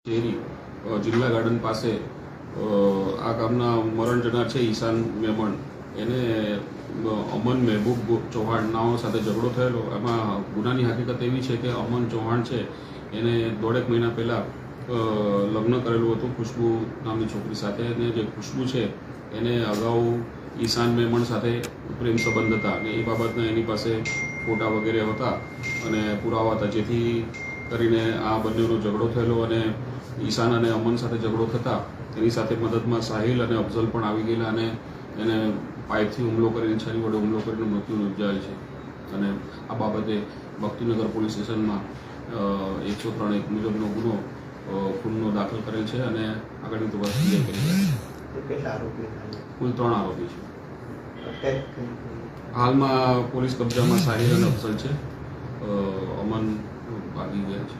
શેરી જિલ્લા ગાર્ડન પાસે આ ગામના મરણ જનાર છે ઈશાન મેમણ, એને અમન મહેબૂબ ચૌહાણનાઓ સાથે ઝઘડો થયેલો. એમાં ગુનાની હકીકત એવી છે કે અમન ચૌહાણ છે એને દોઢેક મહિના પહેલાં લગ્ન કરેલું હતું ખુશ્બુ નામની છોકરી સાથે. અને જે ખુશ્બુ છે એને અગાઉ ઈશાન મેમણ સાથે પ્રેમ સંબંધ હતા અને એ બાબતના એની પાસે ફોટા વગેરે હતા અને પુરાવા હતા, જેથી કરીને આ બંનેનો ઝઘડો થયેલો. અને ઈશાન અને અમન સાથે ઝઘડો થતાં એની સાથે મદદમાં સાહિલ અને અફઝલ પણ આવી ગયેલા અને એને પાઇપથી હુમલો કરીને, છરી વડે હુમલો કરીને મૃત્યુ નિપજાયેલ છે. અને આ બાબતે ભક્તિનગર પોલીસ સ્ટેશનમાં 103(1) મુજબનો ગુનો ખૂનનો દાખલ કરેલ છે અને આગળની તપાસ કરી છે. કુલ 3 આરોપી છે. હાલમાં પોલીસ કબજામાં સાહિલ અને અફઝલ છે. અમન ભાગી ગયા છે.